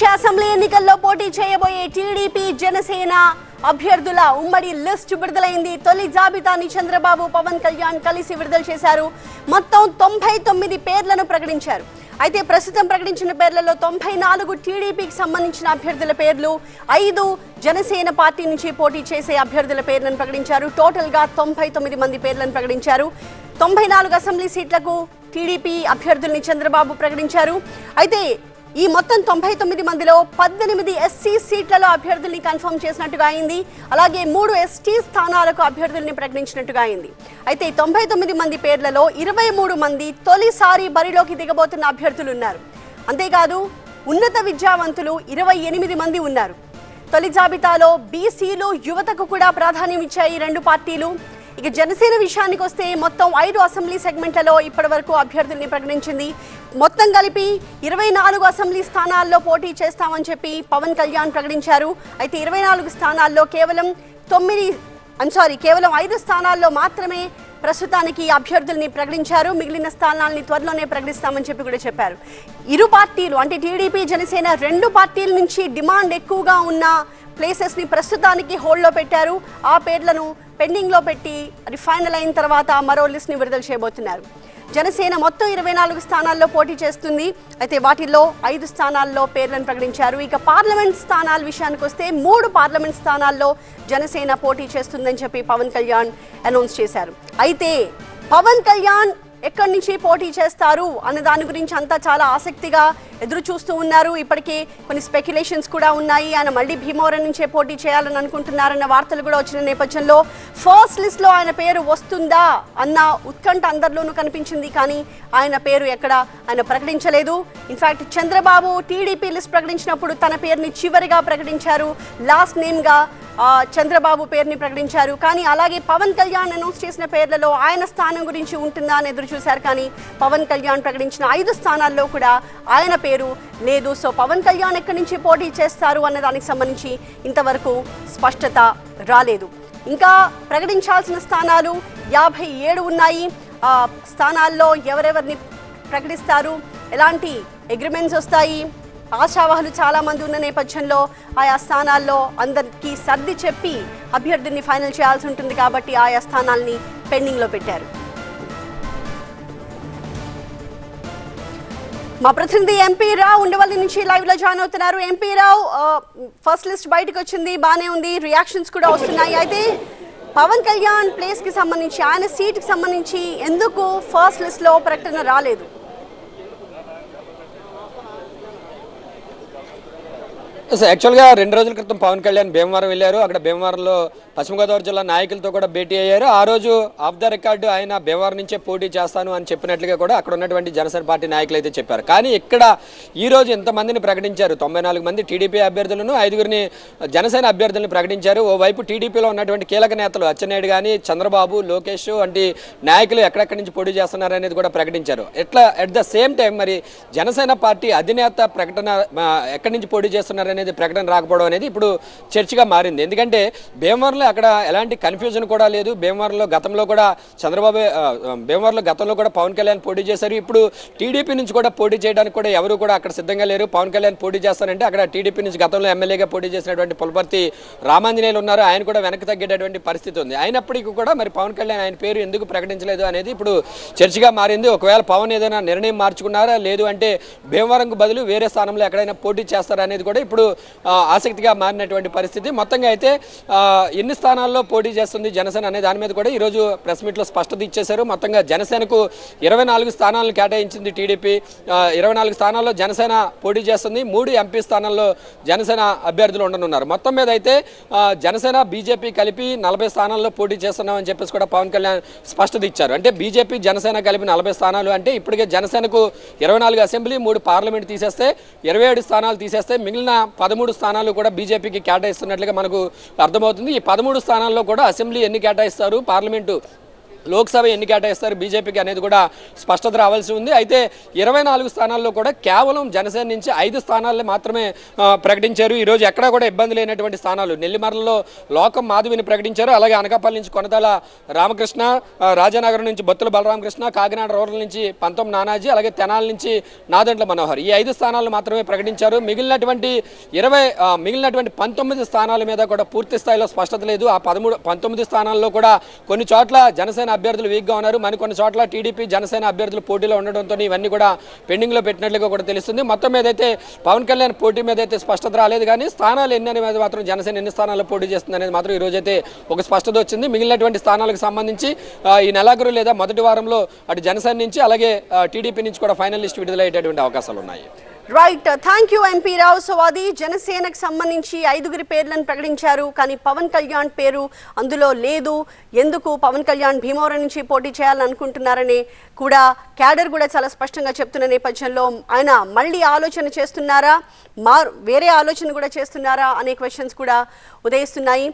వచ్చే అసెంబ్లీ ఎన్నికల్లో పోటీ చేయబోయే టీడీపీ జనసేన అభ్యర్థుల ఉమ్మడి లిస్టు విడుదలైంది. తొలి జాబితాని చంద్రబాబు, పవన్ కళ్యాణ్ కలిసి విడుదల చేశారు. మొత్తం 99 పేర్లను ప్రకటించారు. అయితే ప్రస్తుతం ప్రకటించిన పేర్లలో 94 టీడీపీకి సంబంధించిన అభ్యర్థుల పేర్లు, 5 జనసేన పార్టీ నుంచి పోటీ చేసే అభ్యర్థుల పేర్లను ప్రకటించారు. టోటల్గా 99 మంది పేర్లను ప్రకటించారు. 94 అసెంబ్లీ సీట్లకు టీడీపీ అభ్యర్థుల్ని చంద్రబాబు ప్రకటించారు. అయితే ఈ మొత్తం 99 మందిలో 18 ఎస్సీ సీట్లలో అభ్యర్థుల్ని కన్ఫర్మ్ చేసినట్టుగా అయింది. అలాగే 3 ఎస్టీ స్థానాలకు అభ్యర్థుల్ని ప్రకటించినట్టుగా అయింది. అయితే 99 మంది పేర్లలో 23 మంది తొలిసారి బరిలోకి దిగబోతున్న అభ్యర్థులు ఉన్నారు. అంతేకాదు ఉన్నత విద్యావంతులు 28 మంది ఉన్నారు. తొలి జాబితాలో బీసీలు, యువతకు కూడా ప్రాధాన్యం ఇచ్చాయి రెండు పార్టీలు. ఇక జనసేన విషయానికి వస్తే మొత్తం 5 అసెంబ్లీ సెగ్మెంట్లలో ఇప్పటి వరకు అభ్యర్థుల్ని ప్రకటించింది. మొత్తం కలిపి 24 అసెంబ్లీ స్థానాల్లో పోటీ చేస్తామని చెప్పి పవన్ కళ్యాణ్ ప్రకటించారు. అయితే 24 స్థానాల్లో కేవలం 5 స్థానాల్లో మాత్రమే ప్రస్తుతానికి అభ్యర్థుల్ని ప్రకటించారు. మిగిలిన స్థానాలని త్వరలోనే ప్రకటిస్తామని చెప్పి కూడా చెప్పారు. ఇరు పార్టీలు అంటే టీడీపీ, జనసేన రెండు పార్టీల నుంచి డిమాండ్ ఎక్కువగా ఉన్న ప్లేసెస్ని ప్రస్తుతానికి హోల్డ్లో పెట్టారు. ఆ పేర్లను పెండింగ్లో పెట్టి అది ఫైనల్ అయిన తర్వాత మరో లిస్ట్ని విడుదల చేయబోతున్నారు. జనసేన మొత్తం 24 స్థానాల్లో పోటీ చేస్తుంది. అయితే వాటిల్లో 5 స్థానాల్లో పేర్లను ప్రకటించారు. ఇక పార్లమెంట్ స్థానాల విషయానికి వస్తే 3 పార్లమెంట్ స్థానాల్లో జనసేన పోటీ చేస్తుందని చెప్పి పవన్ కళ్యాణ్ అనౌన్స్ చేశారు. అయితే పవన్ కళ్యాణ్ ఎక్కడి నుంచి పోటీ చేస్తారు అన్న దాని గురించి అంతా చాలా ఆసక్తిగా ఎదురు చూస్తూ ఉన్నారు. ఇప్పటికే కొన్ని స్పెక్యులేషన్స్ కూడా ఉన్నాయి. ఆయన మళ్ళీ భీమవరం నుంచే పోటీ చేయాలని అనుకుంటున్నారన్న వార్తలు కూడా వచ్చిన నేపథ్యంలో ఫస్ట్ లిస్ట్లో ఆయన పేరు వస్తుందా అన్న ఉత్కంఠ అందరిలోనూ కనిపించింది. కానీ ఆయన పేరు ఎక్కడ ఆయన ప్రకటించలేదు. ఇన్ఫాక్ట్ చంద్రబాబు టీడీపీ లిస్ట్ ప్రకటించినప్పుడు తన పేరుని చివరిగా ప్రకటించారు. లాస్ట్ నేమ్గా చంద్రబాబు పేరుని ప్రకటించారు. కానీ అలాగే పవన్ కళ్యాణ్ అనౌన్స్ చేసిన పేర్లలో ఆయన స్థానం గురించి ఉంటుందా అని ఎదురు చూశారు. కానీ పవన్ కళ్యాణ్ ప్రకటించిన 5 స్థానాల్లో కూడా ఆయన పేరు లేదు. సో పవన్ కళ్యాణ్ ఎక్కడి నుంచి పోటీ చేస్తారు అన్న దానికి సంబంధించి ఇంతవరకు స్పష్టత రాలేదు. ఇంకా ప్రకటించాల్సిన స్థానాలు 57 ఉన్నాయి. ఆ స్థానాల్లో ఎవరెవరిని ప్రకటిస్తారు, ఎలాంటి అగ్రిమెంట్స్ వస్తాయి, ఆశావాహులు చాలా మంది ఉన్న నేపథ్యంలో ఆయా స్థానాల్లో అందరికీ సర్ది చెప్పి అభ్యర్థిని ఫైనల్ చేయాల్సి ఉంటుంది. కాబట్టి ఆయా స్థానాల్ని పెండింగ్లో పెట్టారు. మా ప్రతినిధి ఎంపీ రావు ఉండవల్లి నుంచి లైవ్ లో జాయిన్ అవుతున్నారు. ఎంపీ రావు, ఫస్ట్ లిస్ట్ బయటకు వచ్చింది, బానే ఉంది, రియాక్షన్స్ కూడా వస్తున్నాయి. అయితే పవన్ కళ్యాణ్ ప్లేస్ కి సంబంధించి, ఆయన సీట్ కి సంబంధించి ఎందుకు ఫస్ట్ లిస్ట్ లో ప్రకటన రాలేదు? యాక్చువల్గా 2 రోజుల క్రితం పవన్ కళ్యాణ్ భీమవరం వెళ్ళారు. అక్కడ భీమవరంలో పశ్చిమ గోదావరి జిల్లా నాయకులతో కూడా భేటీ అయ్యారు. ఆ రోజు ఆఫ్ ద రికార్డు ఆయన భీమవరం నుంచే పోటీ చేస్తాను అని చెప్పినట్లుగా కూడా అక్కడ ఉన్నటువంటి జనసేన పార్టీ నాయకులు అయితే చెప్పారు. కానీ ఇక్కడ ఈ రోజు ఎంతమందిని ప్రకటించారు? 94 మంది టీడీపీ అభ్యర్థులను, 5గురిని జనసేన అభ్యర్థులను ప్రకటించారు. ఓవైపు టీడీపీలో ఉన్నటువంటి కీలక నేతలు అచ్చెన్నాయుడు కానీ, చంద్రబాబు, లోకేష్ వంటి నాయకులు ఎక్కడెక్కడి నుంచి పోటీ చేస్తున్నారు అనేది కూడా ప్రకటించారు. ఎట్లా అట్ ద సేమ్ టైం మరి జనసేన పార్టీ అధినేత ప్రకటన ఎక్కడి నుంచి పోటీ చేస్తున్నారు అనేది ప్రకటన రాకపోవడం అనేది ఇప్పుడు చర్చగా మారింది. ఎందుకంటే భీమవరంలో అక్కడ ఎలాంటి కన్ఫ్యూజన్ కూడా లేదు. భీమవరంలో గతంలో కూడా పవన్ కళ్యాణ్ పోటీ చేశారు. ఇప్పుడు టీడీపీ నుంచి కూడా పోటీ చేయడానికి కూడా ఎవరు కూడా అక్కడ సిద్ధంగా లేరు. పవన్ కళ్యాణ్ పోటీ చేస్తారంటే అక్కడ టీడీపీ నుంచి గతంలో ఎమ్మెల్యేగా పోటీ చేసినటువంటి పులపర్తి రామాంజనేయులు ఉన్నారు. ఆయన కూడా వెనక్కి తగ్గేటటువంటి పరిస్థితి ఉంది. అయినప్పటికీ కూడా మరి పవన్ కళ్యాణ్ ఆయన పేరు ఎందుకు ప్రకటించలేదు అనేది ఇప్పుడు చర్చగా మారింది. ఒకవేళ పవన్ ఏదైనా నిర్ణయం మార్చుకున్నారా, లేదు అంటే భీమవరంకు బదులు వేరే స్థానంలో ఎక్కడైనా పోటీ చేస్తారా అనేది కూడా ఇప్పుడు ఆసక్తిగా మారినటువంటి పరిస్థితి. మొత్తంగా అయితే ఎన్ని స్థానాల్లో పోటీ చేస్తుంది జనసేన అనే దాని మీద కూడా ఈరోజు ప్రెస్ మీట్లో స్పష్టత ఇచ్చేశారు. మొత్తంగా జనసేనకు 24 స్థానాలను కేటాయించింది టీడీపీ. 24 స్థానాల్లో జనసేన పోటీ చేస్తుంది. 3 ఎంపీ స్థానాల్లో జనసేన అభ్యర్థులు ఉండనున్నారు. మొత్తం మీద అయితే జనసేన, బీజేపీ కలిపి 40 స్థానాల్లో పోటీ చేస్తున్నామని చెప్పేసి కూడా పవన్ కళ్యాణ్ స్పష్టత ఇచ్చారు. అంటే బీజేపీ, జనసేన కలిపి 40 స్థానాలు అంటే ఇప్పటికే జనసేనకు 24 అసెంబ్లీ, 3 పార్లమెంట్ తీసేస్తే 27 స్థానాలు తీసేస్తే మిగిలిన 13 స్థానాలు కూడా బీజేపీకి కేటాయిస్తున్నట్లుగా మనకు అర్థమవుతుంది. ఈ 13 స్థానాల్లో కూడా అసెంబ్లీ ఎన్ని కేటాయిస్తారు, పార్లమెంటు లోక్సభ ఎన్ని కేటాయిస్తారు బీజేపీకి అనేది కూడా స్పష్టత రావాల్సి ఉంది. అయితే 24 స్థానాల్లో కూడా కేవలం జనసేన నుంచి 5 స్థానాల్లో మాత్రమే ప్రకటించారు. ఈరోజు ఎక్కడా కూడా ఇబ్బంది లేనటువంటి స్థానాలు నెల్లిమర్లలో లోకం మాధవిని ప్రకటించారు. అలాగే అనకాపల్లి నుంచి కొనతాల రామకృష్ణ, రాజానగరం నుంచి బొత్తుల బలరామకృష్ణ, కాకినాడ రూరల్ నుంచి పంతం నానాజీ, అలాగే తెనాల నుంచి నాదెండ్ల మనోహర్, ఈ 5 స్థానాలు మాత్రమే ప్రకటించారు. మిగిలినటువంటి 19 స్థానాల మీద కూడా పూర్తి స్థాయిలో స్పష్టత లేదు. ఆ 19 స్థానాల్లో కూడా కొన్ని చోట్ల జనసేన అభ్యర్థులు వీక్గా ఉన్నారు, మరికొన్ని చోట్ల టీడీపీ జనసేన అభ్యర్థులు పోటీలో ఉండడంతో ఇవన్నీ కూడా పెండింగ్లో పెట్టినట్లుగా కూడా తెలుస్తుంది. మొత్తం మీద అయితే పవన్ కళ్యాణ్ పోటీ మీద అయితే స్పష్టత రాలేదు, కానీ స్థానాలు ఎన్ని అనేది మాత్రం జనసేన ఎన్ని స్థానాల్లో పోటీ చేస్తుంది అనేది మాత్రం ఈ రోజైతే ఒక స్పష్టత వచ్చింది. మిగిలినటువంటి స్థానాలకు సంబంధించి ఈ నెలాఖరు లేదా మొదటి వారంలో అటు జనసేన నుంచి అలాగే టీడీపీ నుంచి కూడా ఫైనల్ లిస్ట్ విడుదలయ్యేటువంటి అవకాశాలు ఉన్నాయి. Right, thank you MP Rao. So అది జనసేనకు సంబంధించి 5 పేర్లను ప్రకటించారు, కానీ పవన్ కళ్యాణ్ పేరు అందులో లేదు. ఎందుకు పవన్ కళ్యాణ్ భీమవరం నుంచి పోటీ చేయాలని అనుకుంటున్నారని కూడా క్యాడర్ కూడా చాలా స్పష్టంగా చెప్తున్న నేపథ్యంలో ఆయన మళ్ళీ ఆలోచన చేస్తున్నారా, వేరే ఆలోచన కూడా చేస్తున్నారా అనే క్వశ్చన్స్ కూడా ఉదయిస్తున్నాయి.